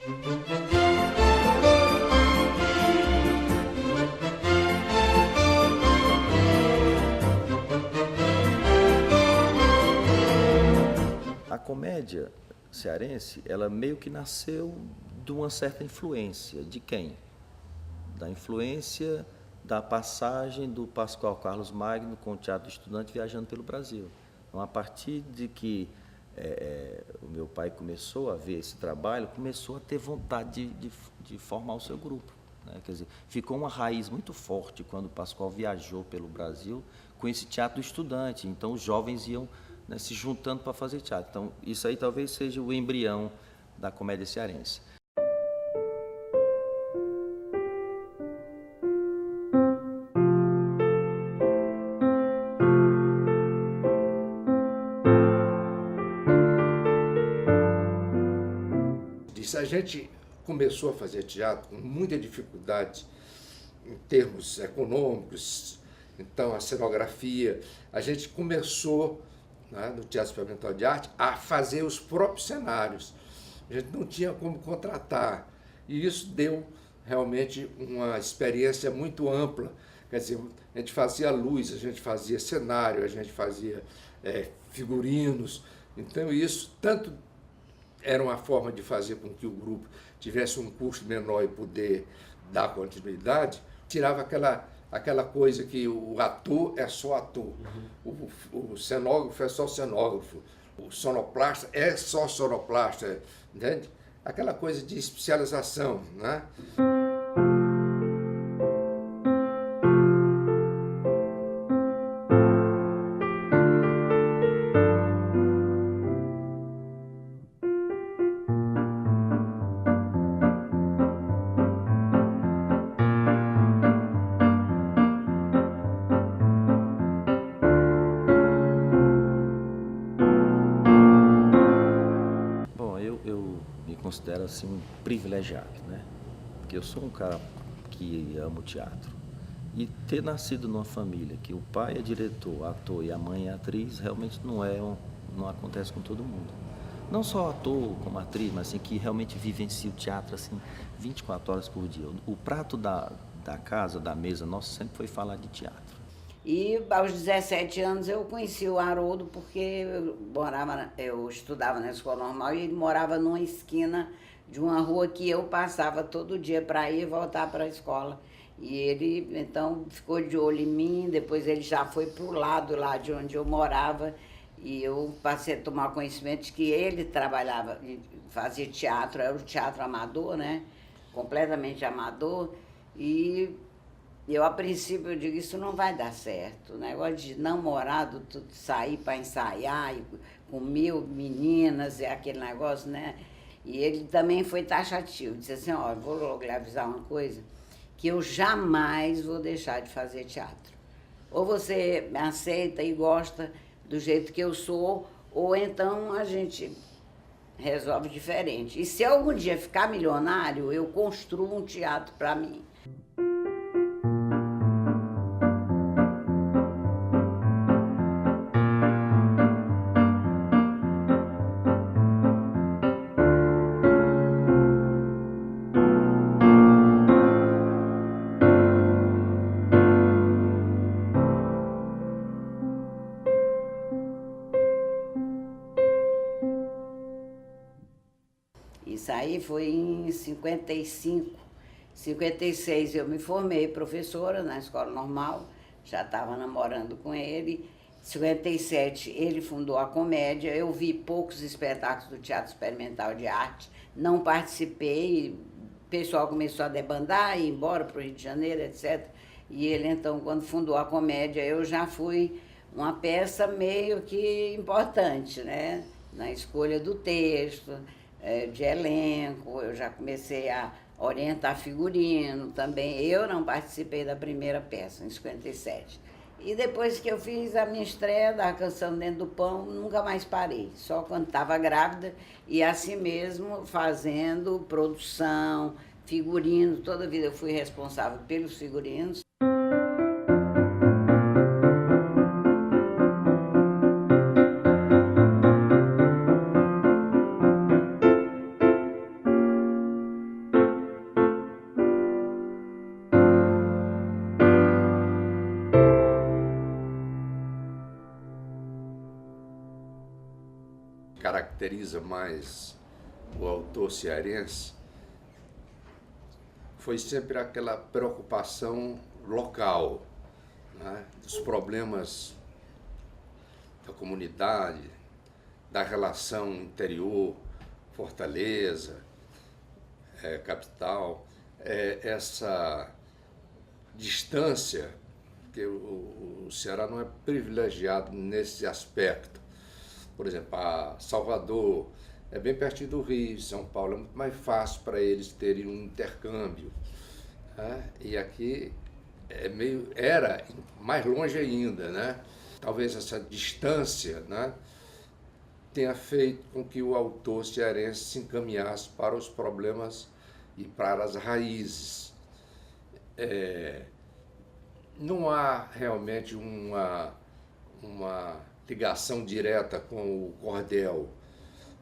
A comédia cearense, ela meio que nasceu de uma certa influência. De quem? Da influência da passagem do Pascoal Carlos Magno com o Teatro do Estudante viajando pelo Brasil. Então, a partir de que o meu pai começou a ver esse trabalho, começou a ter vontade de formar o seu grupo, né? Quer dizer, ficou uma raiz muito forte quando o Pascoal viajou pelo Brasil com esse Teatro do Estudante. Então, os jovens iam, né, se juntando para fazer teatro. Então, isso aí talvez seja o embrião da comédia cearense. A gente começou a fazer teatro com muita dificuldade em termos econômicos, então a cenografia. A gente começou, né, no Teatro Experimental de Arte, a fazer os próprios cenários. A gente não tinha como contratar, e isso deu realmente uma experiência muito ampla. Quer dizer, a gente fazia luz, a gente fazia cenário, a gente fazia figurinos. Então isso tanto era uma forma de fazer com que o grupo tivesse um custo menor e poder dar continuidade, tirava aquela coisa que o ator é só ator, o cenógrafo é só cenógrafo, o sonoplasta é só sonoplasta, entende? Aquela coisa de especialização, né? Eu me considero assim um privilegiado, né? Porque eu sou um cara que amo teatro. E ter nascido numa família que o pai é diretor, ator e a mãe é atriz, realmente não acontece com todo mundo. Não só ator como atriz, mas assim que realmente vivencia o teatro assim 24 horas por dia. O prato da casa, da mesa nossa, sempre foi falar de teatro. E aos 17 anos eu conheci o Haroldo porque eu estudava na escola normal e ele morava numa esquina de uma rua que eu passava todo dia para ir e voltar para a escola. E ele então ficou de olho em mim, depois ele já foi para o lado lá de onde eu morava e eu passei a tomar conhecimento de que ele trabalhava, fazia teatro, era o teatro amador, né? Completamente amador. E eu, a princípio, eu digo, isso não vai dar certo. O negócio de namorado, tudo, sair para ensaiar, com 1000 meninas, é aquele negócio, né? E ele também foi taxativo, disse assim, ó, vou logo lhe avisar uma coisa, que eu jamais vou deixar de fazer teatro. Ou você me aceita e gosta do jeito que eu sou, ou então a gente resolve diferente. E se algum dia ficar milionário, eu construo um teatro para mim. Isso aí foi em 55, 56 eu me formei professora na escola normal, já estava namorando com ele. Em 57 ele fundou a comédia, eu vi poucos espetáculos do Teatro Experimental de Arte, não participei, o pessoal começou a debandar, ir embora para o Rio de Janeiro, etc. E ele então, quando fundou a comédia, eu já fui uma peça meio que importante, né? Na escolha do texto, de elenco, eu já comecei a orientar figurino também. Eu não participei da primeira peça, em 57. E depois que eu fiz a minha estreia da Canção Dentro do Pão, nunca mais parei. Só quando estava grávida e assim mesmo fazendo produção, figurino. Toda a vida eu fui responsável pelos figurinos. caracteriza mais o autor cearense foi sempre aquela preocupação local, né, dos problemas da comunidade, da relação interior, Fortaleza, capital, essa distância, porque o Ceará não é privilegiado nesse aspecto. Por exemplo, Salvador é bem pertinho do Rio, São Paulo é muito mais fácil para eles terem um intercâmbio, né? E aqui era mais longe ainda, né? Talvez essa distância, né, tenha feito com que o autor cearense se encaminhasse para os problemas e para as raízes. Não há realmente uma ligação direta com o cordel,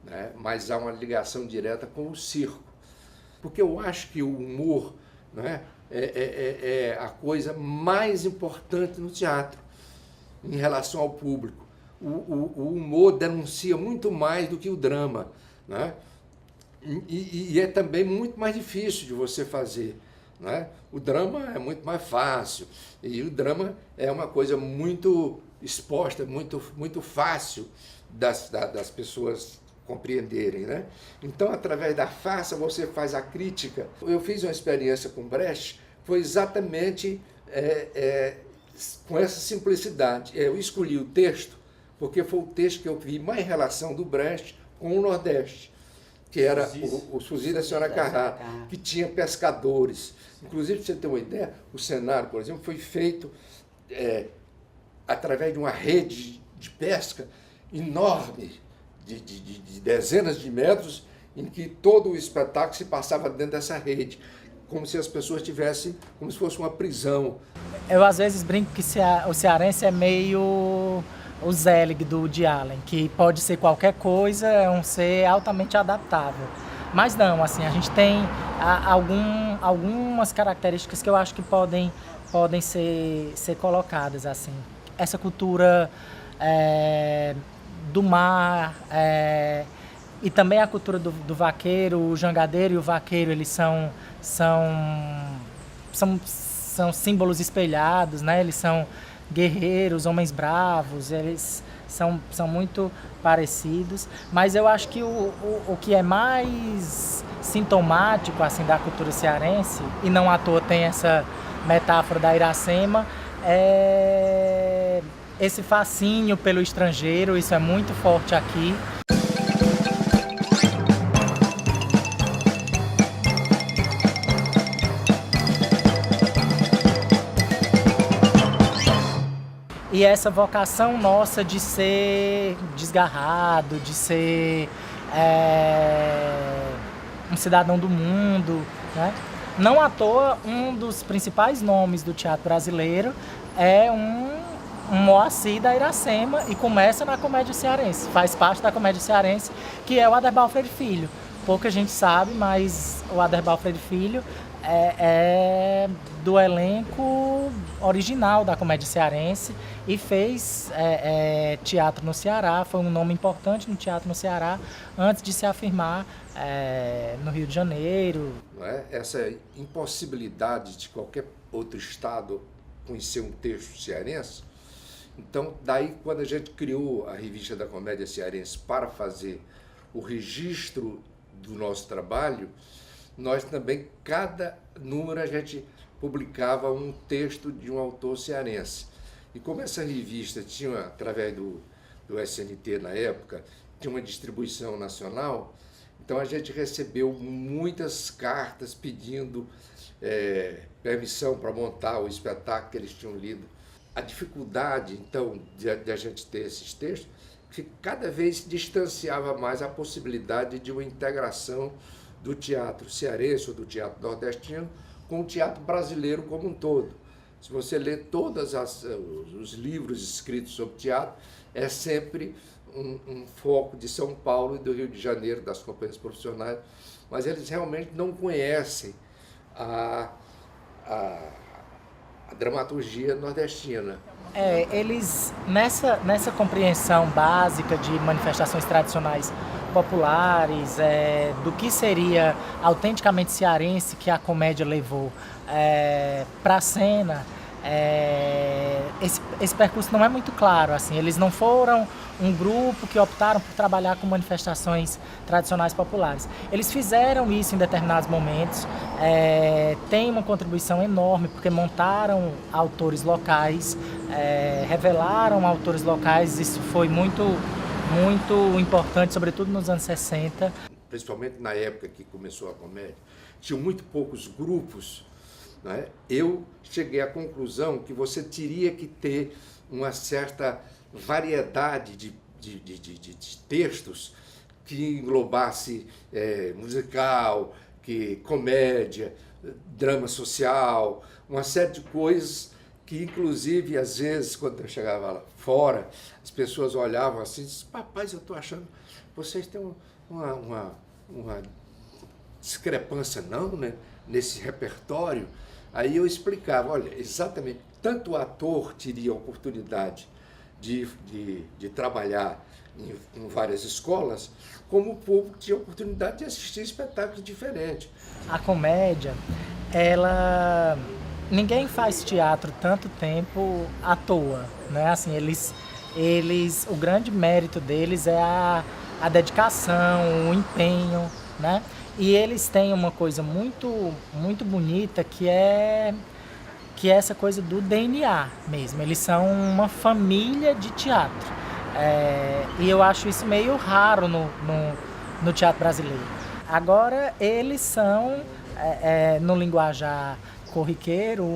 né? Mas há uma ligação direta com o circo. Porque eu acho que o humor, né, é a coisa mais importante no teatro em relação ao público. O humor denuncia muito mais do que o drama, né? E é também muito mais difícil de você fazer, né? O drama é muito mais fácil, e o drama é uma coisa muito exposta, muito fácil das pessoas compreenderem, né? Então, através da farsa, você faz a crítica. Eu fiz uma experiência com Brecht, foi exatamente com essa simplicidade. Eu escolhi o texto porque foi o texto que eu vi mais relação do Brecht com o Nordeste, que era o Fuzis da Senhora Carrá, que tinha pescadores. Inclusive, para você ter uma ideia, o cenário, por exemplo, foi feito através de uma rede de pesca enorme, de dezenas de metros, em que todo o espetáculo se passava dentro dessa rede, como se as pessoas tivessem, como se fosse uma prisão. Eu às vezes brinco que o cearense é meio o Zelig do Woody Allen, que pode ser qualquer coisa, é um ser altamente adaptável. Mas não, assim, a gente tem algumas características que eu acho que podem ser colocadas, assim. Essa cultura do mar, e também a cultura do vaqueiro, o jangadeiro e o vaqueiro, eles são símbolos espelhados, né? Eles são guerreiros, homens bravos, eles são muito parecidos, mas eu acho que o que é mais sintomático assim, da cultura cearense, e não à toa tem essa metáfora da Iracema, é esse fascínio pelo estrangeiro, isso é muito forte aqui. E essa vocação nossa de ser desgarrado, de ser um cidadão do mundo, né? Não à toa, um dos principais nomes do teatro brasileiro é um Moacir da Iracema, e começa na comédia cearense, faz parte da comédia cearense, que é o Aderbal Freire Filho. Pouca gente sabe, mas o Aderbal Freire Filho é do elenco original da comédia cearense e fez teatro no Ceará, foi um nome importante no teatro no Ceará antes de se afirmar no Rio de Janeiro. Não é? Essa impossibilidade de qualquer outro estado conhecer um texto cearense, então daí quando a gente criou a Revista da Comédia Cearense para fazer o registro do nosso trabalho, nós também, cada número, a gente publicava um texto de um autor cearense. E como essa revista tinha, através do SNT na época, tinha uma distribuição nacional, então a gente recebeu muitas cartas pedindo permissão para montar o espetáculo que eles tinham lido. A dificuldade, então, de a gente ter esses textos, que cada vez distanciava mais a possibilidade de uma integração do teatro cearense ou do teatro nordestino com o teatro brasileiro como um todo. Se você lê todos os livros escritos sobre teatro, é sempre um foco de São Paulo e do Rio de Janeiro, das companhias profissionais, mas eles realmente não conhecem a dramaturgia nordestina. Eles, nessa compreensão básica de manifestações tradicionais populares, do que seria autenticamente cearense que a comédia levou para a cena, esse percurso não é muito claro. Assim, eles não foram um grupo que optaram por trabalhar com manifestações tradicionais populares. Eles fizeram isso em determinados momentos, tem uma contribuição enorme, porque montaram autores locais, revelaram autores locais, isso foi muito importante, sobretudo nos anos 60. Principalmente na época que começou a comédia, tinham muito poucos grupos, né? Eu cheguei à conclusão que você teria que ter uma certa variedade de textos que englobasse musical, que comédia, drama social, uma série de coisas que, inclusive, às vezes, quando eu chegava lá fora, as pessoas olhavam assim e diziam: rapaz, eu estou achando vocês têm uma discrepância não, né, nesse repertório. Aí eu explicava: olha, exatamente, tanto o ator teria a oportunidade de trabalhar em várias escolas, como o público tinha a oportunidade de assistir espetáculos diferentes. A comédia, ninguém faz teatro tanto tempo à toa, né? Assim, o grande mérito deles é a dedicação, o empenho, né? E eles têm uma coisa muito, muito bonita que é essa coisa do DNA mesmo. Eles são uma família de teatro. E eu acho isso meio raro no teatro brasileiro. Agora, eles são, no linguajar corriqueiro,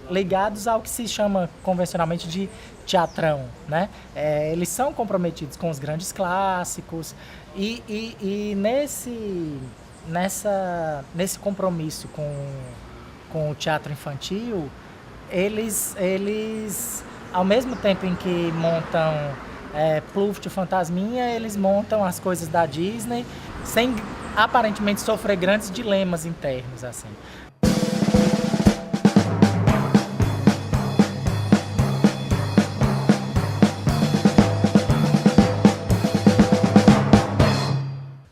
ligados ao que se chama convencionalmente de teatrão, né? Eles são comprometidos com os grandes clássicos e nesse compromisso com o teatro infantil, eles ao mesmo tempo em que montam Pluft e Fantasminha, eles montam as coisas da Disney sem aparentemente sofrer grandes dilemas internos, assim.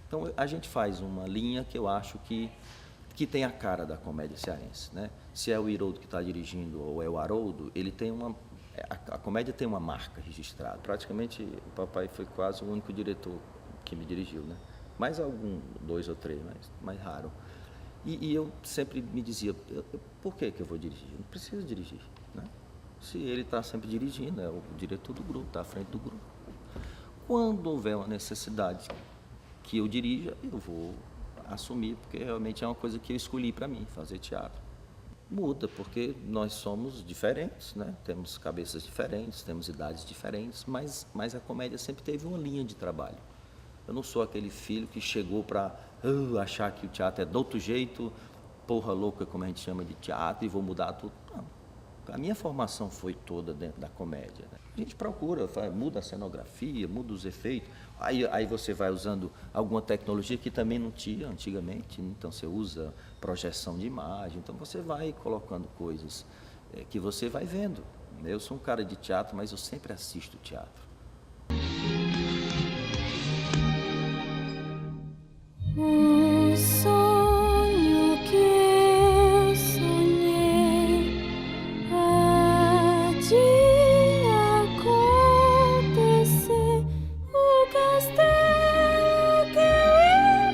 Então a gente faz uma linha que eu acho que tem a cara da comédia cearense, né? Se é o Iroldo que está dirigindo ou é o Haroldo, ele tem a comédia tem uma marca registrada. Praticamente o papai foi quase o único diretor que me dirigiu, né? Mais dois ou três, mas mais raro. E eu sempre me dizia: por que eu vou dirigir? Eu não preciso dirigir, né? Se ele está sempre dirigindo, é o diretor do grupo, está à frente do grupo. Quando houver uma necessidade que eu dirija, eu vou assumir, porque realmente é uma coisa que eu escolhi para mim, fazer teatro. Muda, porque nós somos diferentes, né? Temos cabeças diferentes, temos idades diferentes, mas a comédia sempre teve uma linha de trabalho. Eu não sou aquele filho que chegou para achar que o teatro é do outro jeito, porra louca, como a gente chama de teatro, e vou mudar tudo. Não. A minha formação foi toda dentro da comédia, né? A gente procura, muda a cenografia, muda os efeitos, aí você vai usando alguma tecnologia que também não tinha antigamente, então você usa projeção de imagem, então você vai colocando coisas que você vai vendo. Eu sou um cara de teatro, mas eu sempre assisto teatro. Um sonho que eu sonhei há de acontecer. O castelo que eu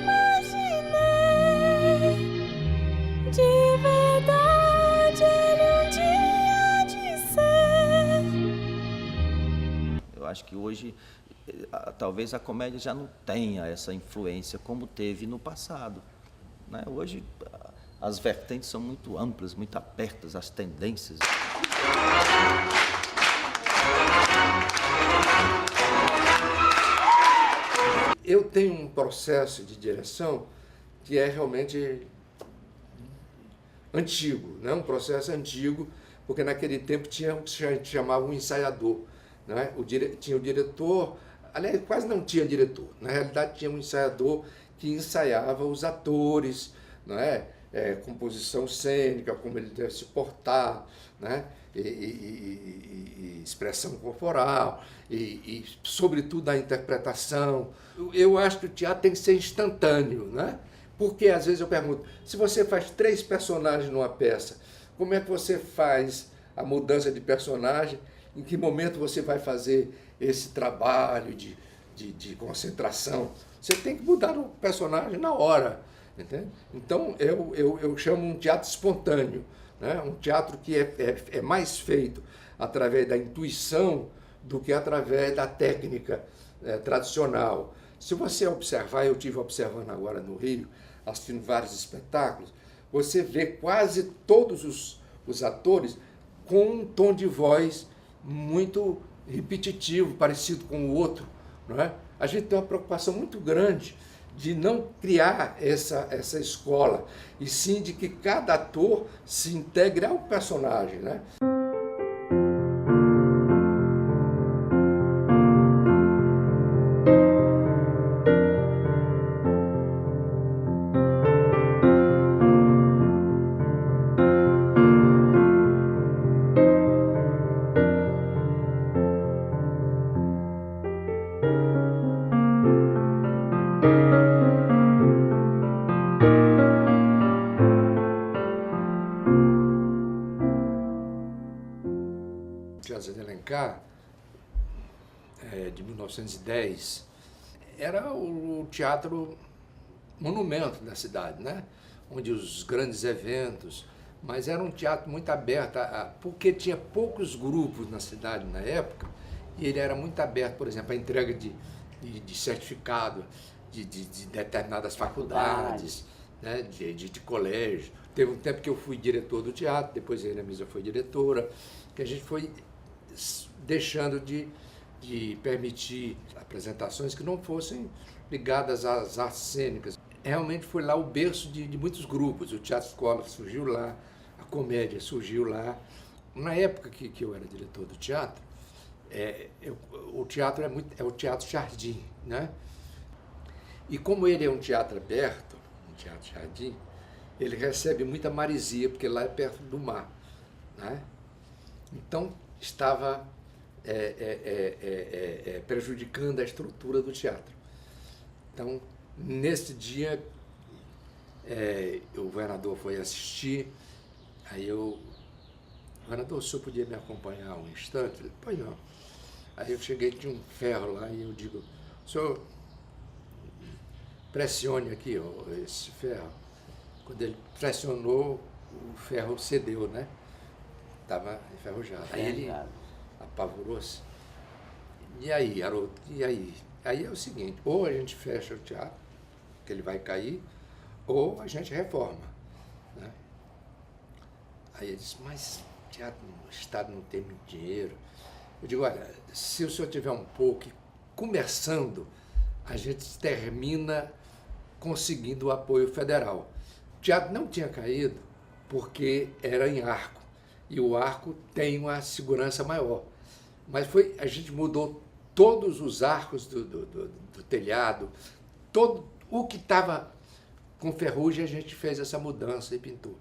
imaginei, de verdade ele um dia há de ser. Eu acho que hoje talvez a comédia já não tenha essa influência como teve no passado, né? Hoje as vertentes são muito amplas, muito abertas, as tendências. Eu tenho um processo de direção que é realmente antigo, né? Um processo antigo, porque naquele tempo tinha o que a gente chamava um ensaiador, né? Tinha o diretor. Aliás, quase não tinha diretor. Na realidade, tinha um ensaiador que ensaiava os atores, não é? composição cênica, como ele deve se portar, né? E expressão corporal, e sobretudo a interpretação. Eu acho que o teatro tem que ser instantâneo, né? Porque às vezes eu pergunto, se você faz 3 personagens numa peça, como é que você faz a mudança de personagem? Em que momento você vai fazer esse trabalho de concentração? Você tem que mudar o personagem na hora, entende? Então eu chamo um teatro espontâneo, né? Um teatro que é mais feito através da intuição do que através da técnica tradicional. Se você observar, eu estive observando agora no Rio, assistindo vários espetáculos, você vê quase todos os atores com um tom de voz muito repetitivo, parecido com o outro, não é? A gente tem uma preocupação muito grande de não criar essa escola, e sim de que cada ator se integre ao personagem, né? Teatro de Alencar, de 1910, era o teatro monumento da cidade, né? Onde os grandes eventos, mas era um teatro muito aberto, porque tinha poucos grupos na cidade na época, e ele era muito aberto, por exemplo, à entrega de certificado de determinadas faculdades, né? de colégio. Teve um tempo que eu fui diretor do teatro, depois a Enemisa foi diretora, que a gente foi deixando de permitir apresentações que não fossem ligadas às artes cênicas. Realmente foi lá o berço de muitos grupos. O Teatro Escola surgiu lá, a comédia surgiu lá. Na época que eu era diretor do teatro, o teatro é o Teatro Jardim, né? E como ele é um teatro aberto, um teatro jardim, ele recebe muita maresia, porque lá é perto do mar, né? Então, estava prejudicando a estrutura do teatro. Então, nesse dia, o governador foi assistir, aí governador, o senhor podia me acompanhar um instante? Ele, pois não. Aí eu cheguei, tinha um ferro lá, e eu digo, senhor, pressione aqui, ó, esse ferro. Quando ele pressionou, o ferro cedeu, né? Estava enferrujado. Aí ele apavorou-se. E aí, Haroldo, e aí? Aí é o seguinte, ou a gente fecha o teatro, que ele vai cair, ou a gente reforma, né? Aí ele disse, mas o Estado não tem muito dinheiro. Eu digo, olha, se o senhor tiver um pouco, começando, a gente termina conseguindo o apoio federal. O teatro não tinha caído porque era em arco, e o arco tem uma segurança maior. Mas a gente mudou todos os arcos do telhado, todo o que estava com ferrugem, a gente fez essa mudança e pintou.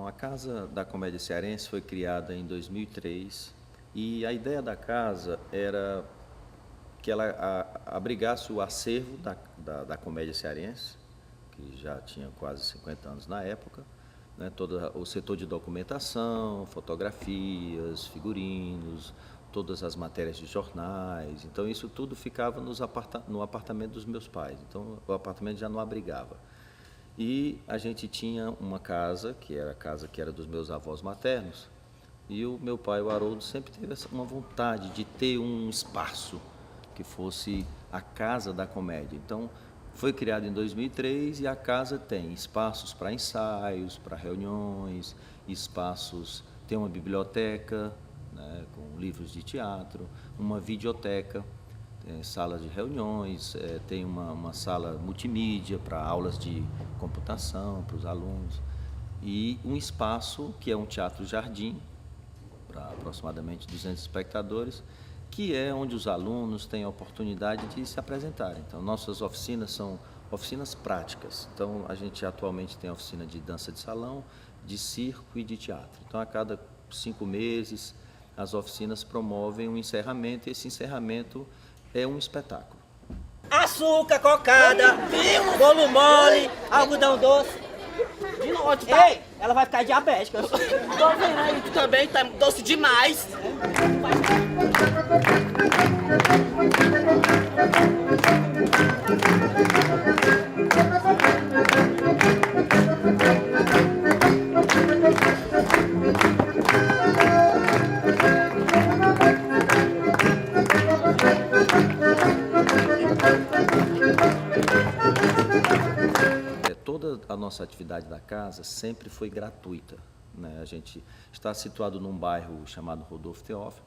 A Casa da Comédia Cearense foi criada em 2003 e a ideia da casa era que ela abrigasse o acervo da comédia cearense, que já tinha quase 50 anos na época, né, todo o setor de documentação, fotografias, figurinos, todas as matérias de jornais. Então, isso tudo ficava no apartamento dos meus pais. Então, o apartamento já não abrigava. E a gente tinha uma casa, que era a casa que era dos meus avós maternos, e o meu pai, o Haroldo, sempre teve uma vontade de ter um espaço que fosse a Casa da Comédia. Então, foi criado em 2003 e a casa tem espaços para ensaios, para reuniões, espaços, tem uma biblioteca, né, com livros de teatro, uma videoteca, salas de reuniões, tem uma sala multimídia para aulas de computação para os alunos e um espaço que é um teatro-jardim para aproximadamente 200 espectadores, que é onde os alunos têm a oportunidade de se apresentarem. Então, nossas oficinas são oficinas práticas. Então, a gente atualmente tem oficina de dança de salão, de circo e de teatro. Então, a cada 5 meses, as oficinas promovem um encerramento, e esse encerramento é um espetáculo. Açúcar, cocada, bolo mole, algodão doce. De noite, tá? Ei, ela vai ficar diabética. Tô vendo aí, tu também tá doce demais. Toda a nossa atividade da casa sempre foi gratuita, né? A gente está situado num bairro chamado Rodolfo Teófilo.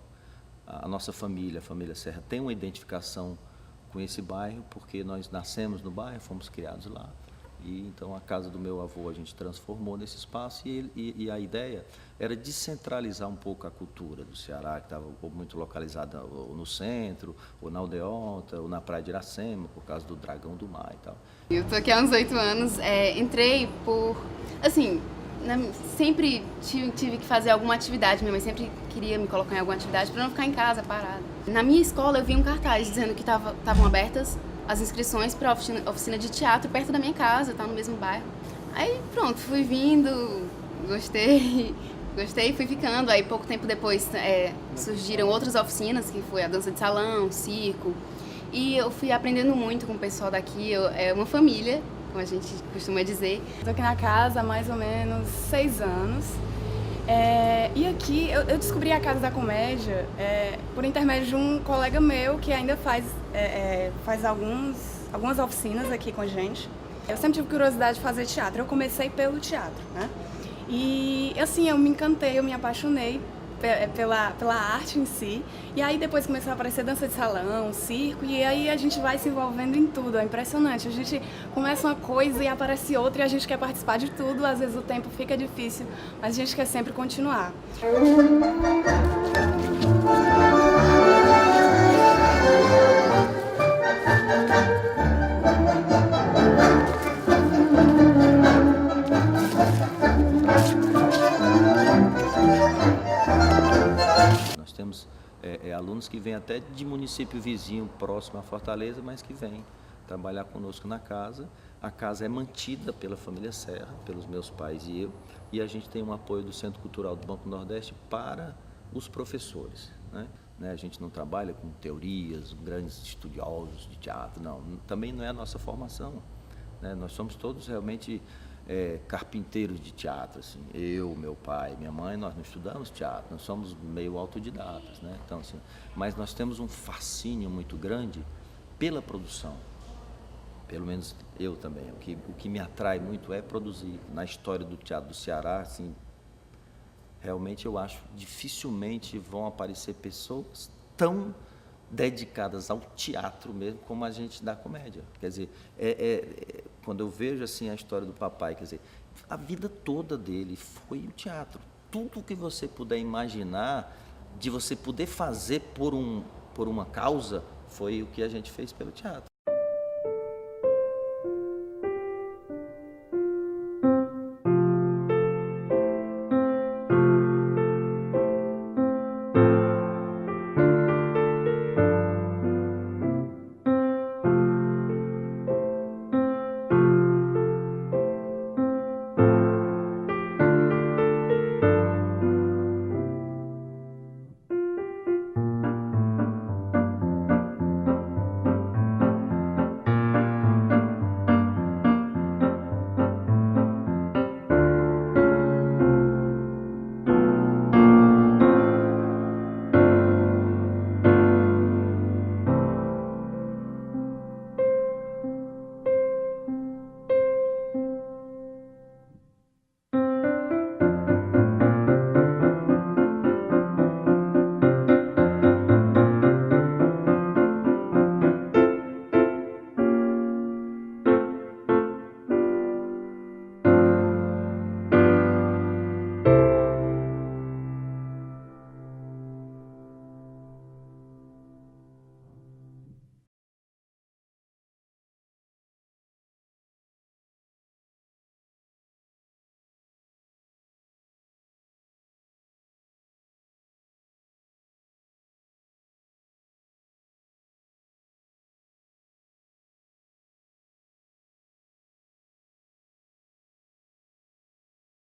A nossa família, a família Serra, tem uma identificação com esse bairro, porque nós nascemos no bairro, fomos criados lá. E então a casa do meu avô a gente transformou nesse espaço e a ideia era descentralizar um pouco a cultura do Ceará, que estava muito localizada ou no centro, ou na Aldeota, ou na Praia de Iracema, por causa do Dragão do Mar e tal. Eu tô aqui há uns 8 anos, entrei por, assim, sempre tive que fazer alguma atividade, minha mãe sempre queria me colocar em alguma atividade para não ficar em casa parada. Na minha escola eu vi um cartaz dizendo que estavam abertas as inscrições para oficina de teatro perto da minha casa, tá no mesmo bairro. Aí pronto, fui vindo, gostei e fui ficando. Aí pouco tempo depois surgiram outras oficinas, que foi a dança de salão, circo. E eu fui aprendendo muito com o pessoal daqui, é uma família, como a gente costuma dizer. Estou aqui na casa há mais ou menos 6 anos. E aqui eu descobri a Casa da Comédia por intermédio de um colega meu que ainda faz algumas oficinas aqui com a gente. Eu sempre tive curiosidade de fazer teatro, eu comecei pelo teatro, né? E assim, eu me encantei, eu me apaixonei pela arte em si. E aí depois começou a aparecer dança de salão, circo, e aí a gente vai se envolvendo em tudo, é impressionante. A gente começa uma coisa e aparece outra e a gente quer participar de tudo, às vezes o tempo fica difícil, mas a gente quer sempre continuar. Nós temos alunos que vêm até de município vizinho, próximo à Fortaleza, mas que vêm trabalhar conosco na casa. A casa é mantida pela família Serra, pelos meus pais e eu, e a gente tem um apoio do Centro Cultural do Banco Nordeste para os professores, né? A gente não trabalha com teorias, grandes estudiosos de teatro, não. Também não é a nossa formação, né? Nós somos todos realmente carpinteiros de teatro, assim. Eu, meu pai, minha mãe, nós não estudamos teatro, nós somos meio autodidatas, né? Então, assim, mas nós temos um fascínio muito grande pela produção. Pelo menos eu também. O que me atrai muito é produzir. Na história do teatro do Ceará, assim, realmente eu acho dificilmente vão aparecer pessoas tão dedicadas ao teatro mesmo como a gente da comédia. Quer dizer, quando eu vejo assim a história do papai, quer dizer, a vida toda dele foi o teatro. Tudo que você puder imaginar de você poder fazer por uma causa foi o que a gente fez pelo teatro.